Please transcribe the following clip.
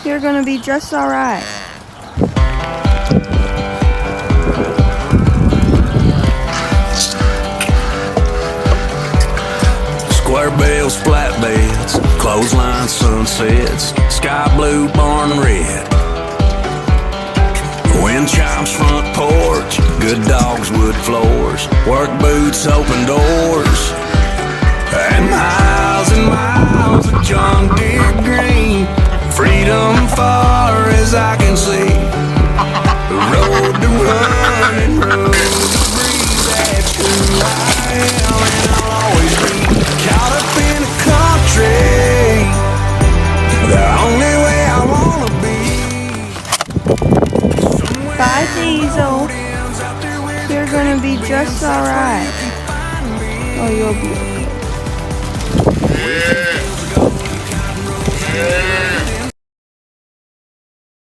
You're gonna be just alright. Square bills, flatbeds, clothesline sunsets, sky blue, barn red. Wind chimes, front porch, good dogs, wood floors, work boots, open doors, and miles of John Deere green. Freedom far as I can see. The road to run and road to breathe. That's who I am, and I'll always be caught up in the country. The only way I wanna be. Bye, Diesel. You're gonna be just alright. Oh, you'll be okay. Yeah.